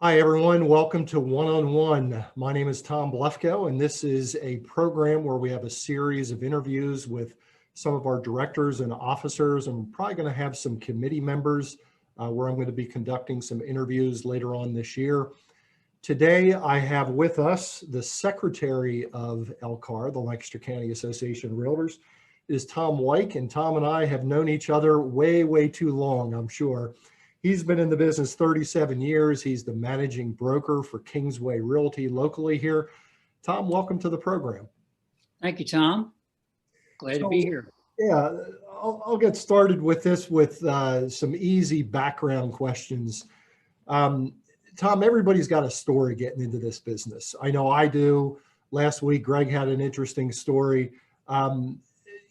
Hi, everyone. Welcome to One-on-One. My name is Tom Blefko, and this is a program where we have a series of interviews with some of our directors and officers. I'm probably going to have some committee members where I'm going to be conducting some interviews later on this year. Today, I have with us the Secretary of LCAR, the Lancaster County Association of Realtors, is Tom Weik, and Tom and I have known each other way too long, I'm sure. He's been in the business 37 years. He's the managing broker for Kingsway Realty locally here. Tom, welcome to the program. Thank you, Tom. Glad to be here. Yeah, I'll get started with this with some easy background questions. Tom, everybody's got a story getting into this business. I know I do. Last week, Greg had an interesting story.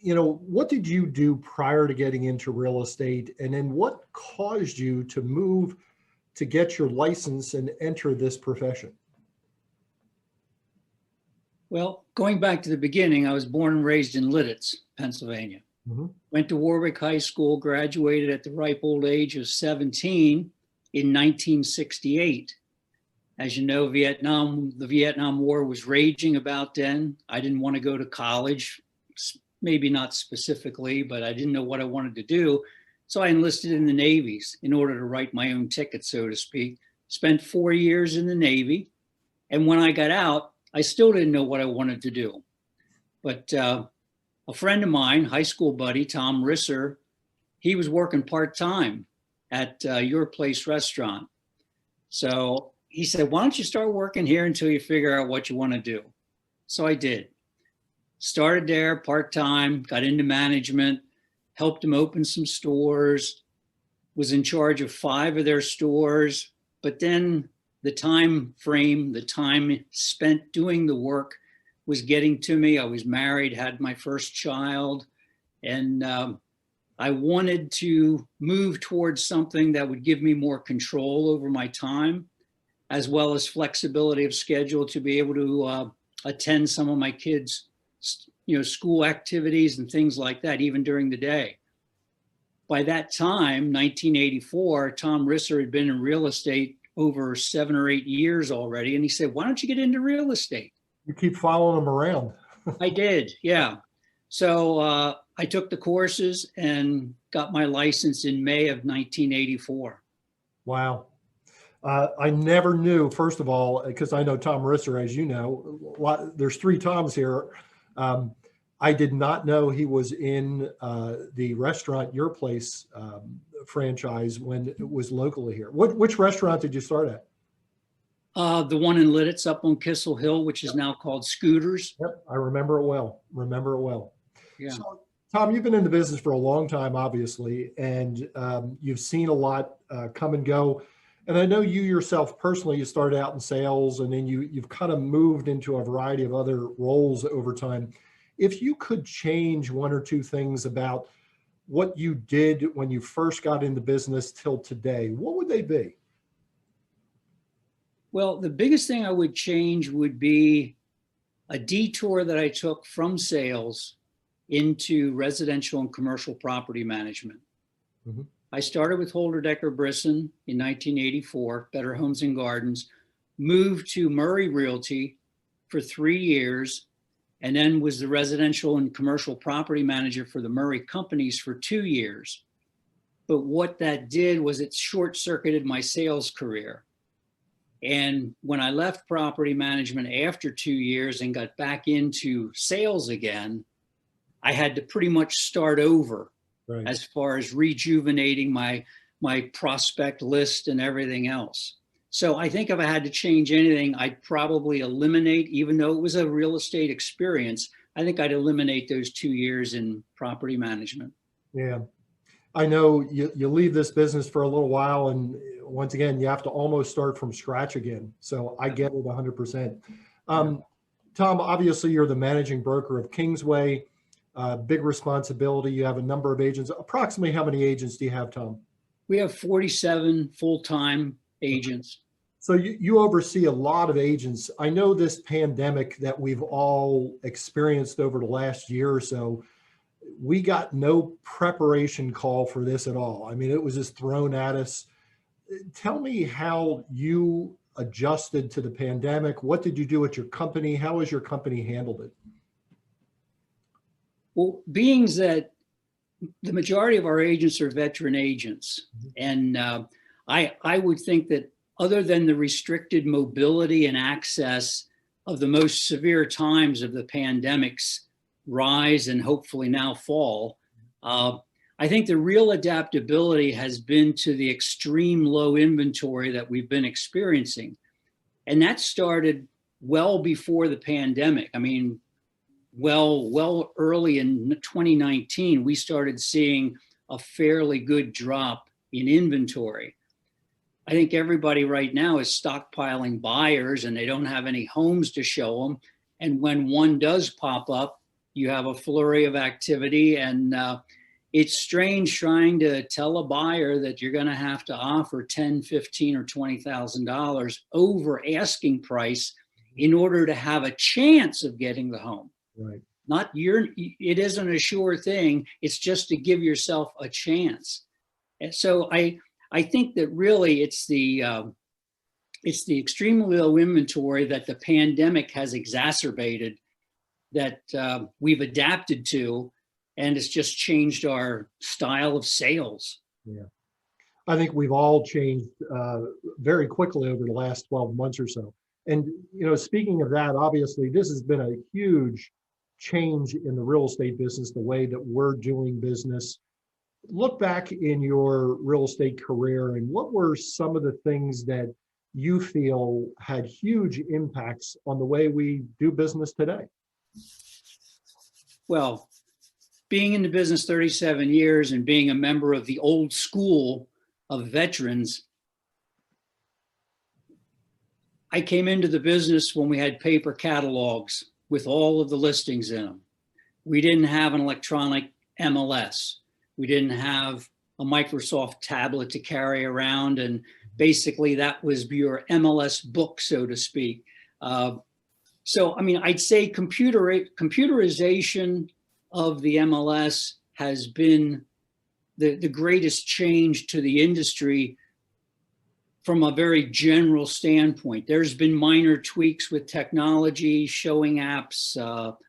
What did you do prior to getting into real estate? And then what caused you to move to get your license and enter this profession? Well, going back to the beginning, I was born and raised in Lidditz, Pennsylvania. Went to Warwick High School, graduated at the ripe old age of 17 in 1968. As you know, the Vietnam War was raging about then. I didn't want to go to college. Maybe not specifically, but I didn't know what I wanted to do. So I enlisted in the Navy in order to write my own ticket, so to speak. Spent 4 years in the Navy. And when I got out, I still didn't know what I wanted to do. But a friend of mine, high school buddy, Tom Risser, he was working part-time at Your Place restaurant. So he said, why don't you start working here until you figure out what you want to do? So I did. Started there part-time, got into management, helped them open some stores, was in charge of 5 of their stores. But then the time spent doing the work was getting to me. I was married, had my first child, and I wanted to move towards something that would give me more control over my time, as well as flexibility of schedule to be able to attend some of my kids' school activities and things like that, even during the day. By that time, 1984, Tom Risser had been in real estate over 7 or 8 years already. And he said, why don't you get into real estate? You keep following them around. I did, yeah. So I took the courses and got my license in May of 1984. Wow. I never knew, first of all, because I know Tom Risser, as you know, there's 3 Toms here. I did not know he was in the restaurant Your Place franchise when it was locally here. Which restaurant did you start at? The one in Lidditz up on Kissel Hill, which is now called Scooters. Yep, I remember it well. Yeah. So, Tom, you've been in the business for a long time, obviously, and you've seen a lot come and go. And I know you yourself personally, you started out in sales and then you've kind of moved into a variety of other roles over time. If you could change 1 or 2 things about what you did when you first got into business till today, what would they be? Well, the biggest thing I would change would be a detour that I took from sales into residential and commercial property management. I started with Holder Decker Brisson in 1984, Better Homes and Gardens, moved to Murray Realty for 3 years, and then was the residential and commercial property manager for the Murray companies for 2 years. But what that did was it short-circuited my sales career. And when I left property management after 2 years and got back into sales again, I had to pretty much start over. Right. As far as rejuvenating my prospect list and everything else. So I think if I had to change anything, I'd probably eliminate, even though it was a real estate experience, I think I'd eliminate those 2 years in property management. Yeah. I know you leave this business for a little while, and once again, you have to almost start from scratch again. So I get it 100%. Tom, obviously you're the managing broker of Kingsway. Big responsibility. You have a number of agents. Approximately how many agents do you have, Tom? We have 47 full-time agents. So you oversee a lot of agents. I know this pandemic that we've all experienced over the last year or so, we got no preparation call for this at all. I mean, it was just thrown at us. Tell me how you adjusted to the pandemic? What did you do at your company? How has your company handled it? Well, being that the majority of our agents are veteran agents, and I would think that other than the restricted mobility and access of the most severe times of the pandemic's rise and hopefully now fall, I think the real adaptability has been to the extreme low inventory that we've been experiencing. And that started well before the pandemic. I mean, well early in 2019, we started seeing a fairly good drop in inventory. I think everybody right now is stockpiling buyers and they don't have any homes to show them. And when one does pop up, you have a flurry of activity, and it's strange trying to tell a buyer that you're going to have to offer $10,000, $15,000, or $20,000 over asking price in order to have a chance of getting the home. Right. It isn't a sure thing. It's just to give yourself a chance. And so I think that really it's the extremely low inventory that the pandemic has exacerbated that we've adapted to, and it's just changed our style of sales. Yeah. I think we've all changed very quickly over the last 12 months or so. And, speaking of that, obviously, this has been a huge change in the real estate business, the way that we're doing business. Look back in your real estate career, and what were some of the things that you feel had huge impacts on the way we do business today? Well, being in the business 37 years and being a member of the old school of veterans, I came into the business when we had paper catalogs with all of the listings in them. We didn't have an electronic MLS. We didn't have a Microsoft tablet to carry around, and basically that was your MLS book, so to speak. So, I mean, I'd say computerization of the MLS has been the greatest change to the industry from a very general standpoint. There's been minor tweaks with technology, showing apps,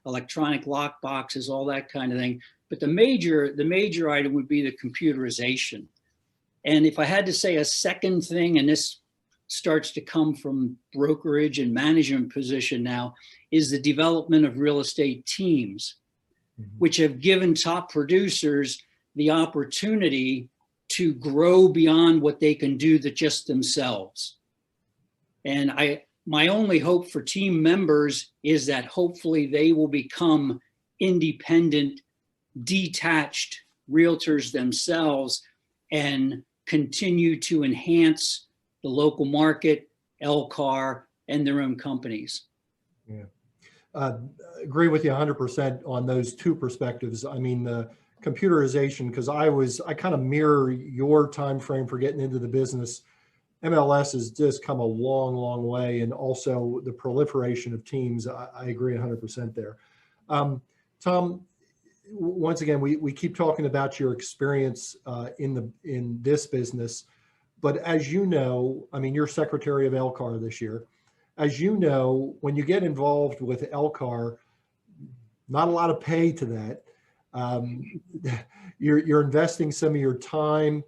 electronic lock boxes, all that kind of thing. But the major item would be the computerization. And if I had to say a second thing, and this starts to come from brokerage and management position now, is the development of real estate teams, which have given top producers the opportunity to grow beyond what they can do just themselves. And my only hope for team members is that hopefully they will become independent, detached realtors themselves and continue to enhance the local market, LCAR, and their own companies. Yeah. Agree with you 100% on those two perspectives. I mean, the computerization, because I kind of mirror your time frame for getting into the business. MLS has just come a long way, and also the proliferation of teams. I agree 100% there. Tom, once again, we keep talking about your experience in this business, but as you know, I mean, you're secretary of LCAR this year. As you know, when you get involved with LCAR, not a lot of pay to that. You're investing some of your time,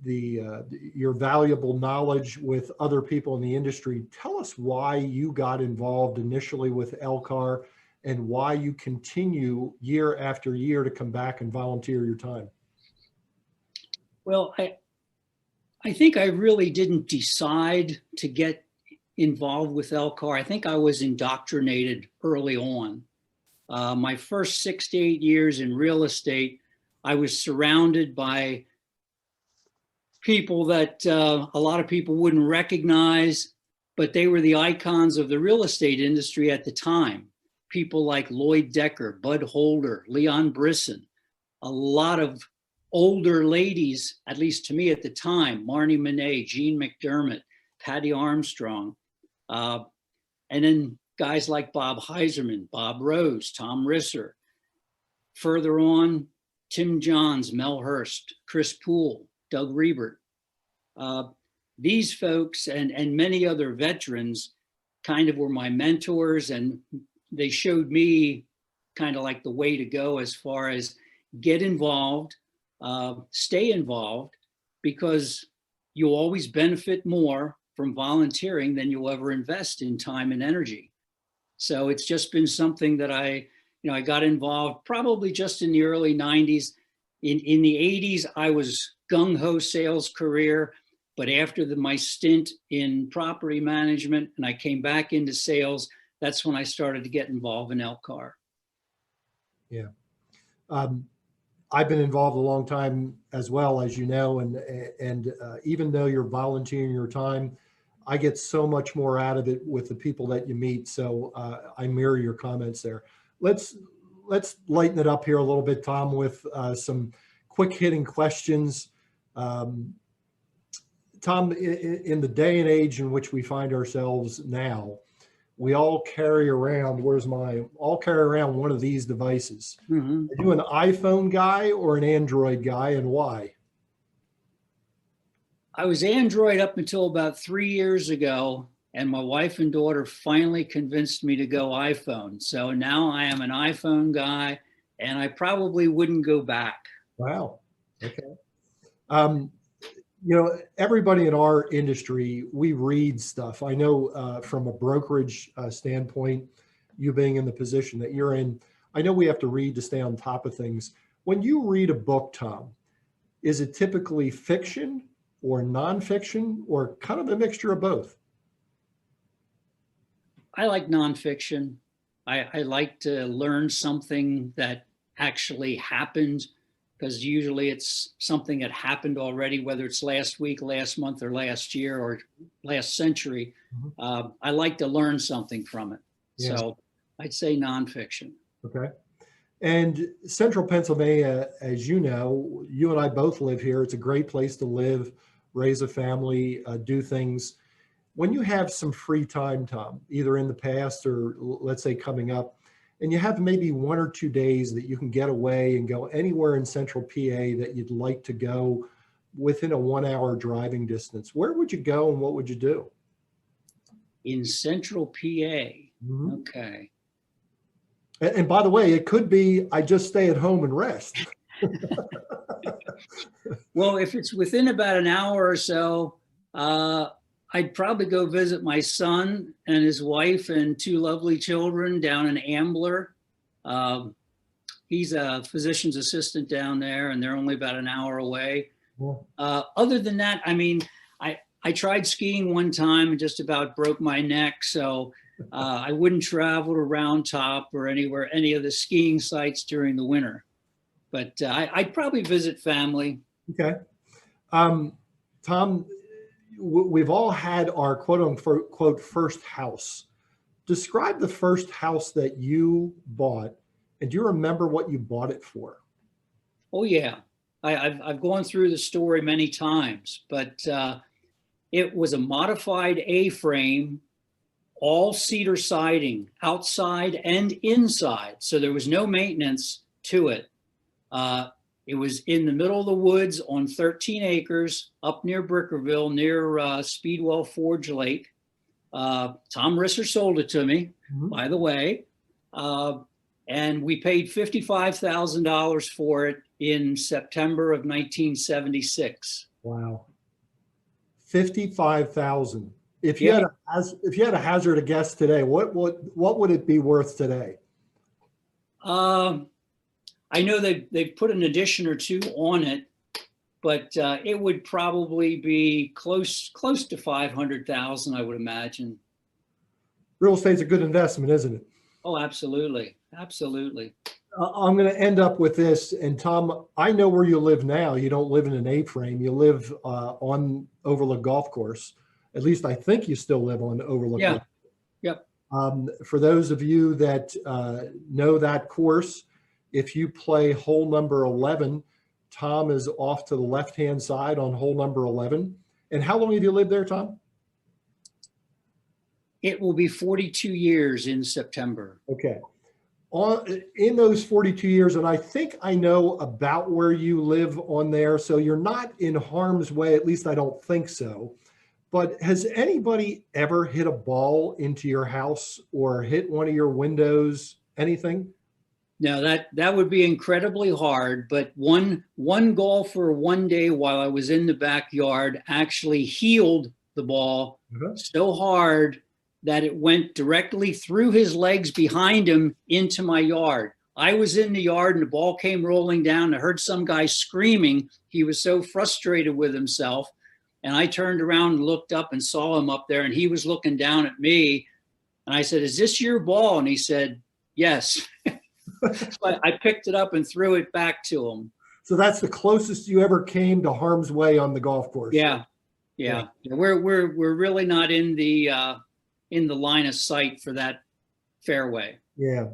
your valuable knowledge with other people in the industry. Tell us why you got involved initially with LCAR and why you continue year after year to come back and volunteer your time. Well, I think I really didn't decide to get involved with LCAR. I think I was indoctrinated early on. My first 6 to 8 years in real estate, I was surrounded by people that a lot of people wouldn't recognize, but they were the icons of the real estate industry at the time. People like Lloyd Decker, Bud Holder, Leon Brisson, a lot of older ladies, at least to me at the time, Marnie Monet, Jean McDermott, Patty Armstrong, and then guys like Bob Heiserman, Bob Rose, Tom Risser. Further on, Tim Johns, Mel Hurst, Chris Poole, Doug Riebert. these folks and many other veterans kind of were my mentors, and they showed me kind of like the way to go as far as get involved, stay involved, because you'll always benefit more from volunteering than you'll ever invest in time and energy. So it's just been something that I got involved probably just in the early 90s. In the 80s, I was gung-ho sales career, but after my stint in property management and I came back into sales, that's when I started to get involved in LCAR. Yeah. I've been involved a long time as well, as you know, and even though you're volunteering your time, I get so much more out of it with the people that you meet. So I mirror your comments there. Let's lighten it up here a little bit, Tom, with some quick hitting questions. Tom, in the day and age in which we find ourselves now, we all carry around, all carry around one of these devices. Mm-hmm. Are you an iPhone guy or an Android guy, and why? I was Android up until about 3 years ago, and my wife and daughter finally convinced me to go iPhone. So now I am an iPhone guy, and I probably wouldn't go back. Wow. Okay. Everybody in our industry, we read stuff. I know from a brokerage standpoint, you being in the position that you're in, I know we have to read to stay on top of things. When you read a book, Tom, is it typically fiction or nonfiction or kind of a mixture of both? I like nonfiction. I like to learn something that actually happened, because usually it's something that happened already, whether it's last week, last month, or last year, or last century. Mm-hmm. I like to learn something from it. Yeah. So I'd say nonfiction. Okay. And Central Pennsylvania, as you know, you and I both live here. It's a great place to live, raise a family, do things. When you have some free time, Tom, either in the past or let's say coming up, and you have maybe 1 or 2 days that you can get away and go anywhere in Central PA that you'd like to go within a 1-hour driving distance, where would you go and what would you do? In Central PA. Mm-hmm. Okay. And by the way, it could be I just stay at home and rest. Well, if it's within about an hour or so, I'd probably go visit my son and his wife and 2 lovely children down in Ambler. He's a physician's assistant down there, and they're only about an hour away. Yeah. Other than that, I mean, I tried skiing one time and just about broke my neck. So I wouldn't travel to Round Top or any of the skiing sites during the winter. But I'd probably visit family. Okay. Tom, we've all had our quote unquote first house. Describe the first house that you bought, and do you remember what you bought it for? Oh yeah, I've gone through the story many times, but it was a modified A-frame, all cedar siding, outside and inside. So there was no maintenance to it. It was in the middle of the woods on 13 acres up near Brickerville, near Speedwell Forge Lake. Tom Risser sold it to me, mm-hmm. by the way. And we paid $55,000 for it in September of 1976. Wow. $55,000. If you had a hazard a guess today, what would it be worth today? I know they've put an addition or 2 on it, but it would probably be close to 500,000, I would imagine. Real estate's a good investment, isn't it? Oh, absolutely. Absolutely. I'm going to end up with this. And Tom, I know where you live now. You don't live in an A-frame. You live on Overlook Golf Course. At least I think you still live on Overlook. Yeah. Yep. For those of you that know that course, if you play hole number 11, Tom is off to the left-hand side on hole number 11. And how long have you lived there, Tom? It will be 42 years in September. Okay. In those 42 years, and I think I know about where you live on there, so you're not in harm's way, at least I don't think so. But has anybody ever hit a ball into your house or hit one of your windows? Anything? Now that would be incredibly hard, but one golfer one day while I was in the backyard actually heeled the ball so hard that it went directly through his legs behind him into my yard. I was in the yard and the ball came rolling down. I heard some guy screaming. He was so frustrated with himself. And I turned around and looked up and saw him up there, and he was looking down at me. And I said, "Is this your ball?" And he said, "Yes." So I picked it up and threw it back to him. So that's the closest you ever came to harm's way on the golf course. Yeah. We're really not in the line of sight for that fairway. Yeah.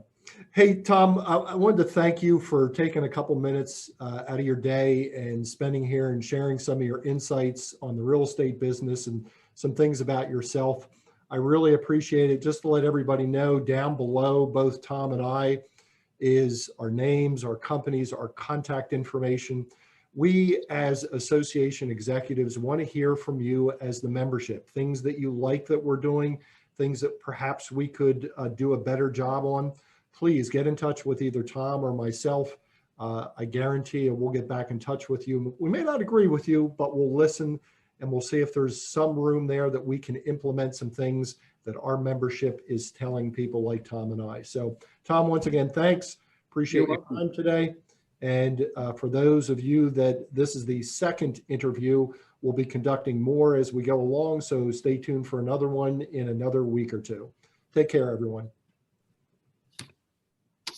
Hey, Tom, I wanted to thank you for taking a couple minutes out of your day and spending here and sharing some of your insights on the real estate business and some things about yourself. I really appreciate it. Just to let everybody know, down below, both Tom and I, is our names, our companies, our contact information. We as association executives want to hear from you as the membership, things that you like that we're doing, things that perhaps we could do a better job on. Please get in touch with either Tom or myself. I guarantee you we'll get back in touch with you. We may not agree with you, but we'll listen and we'll see if there's some room there that we can implement some things that our membership is telling people like Tom and I. So Tom, once again, thanks. Appreciate your time today. And for those of you that this is the second interview, we'll be conducting more as we go along. So stay tuned for another one in another week or two. Take care, everyone.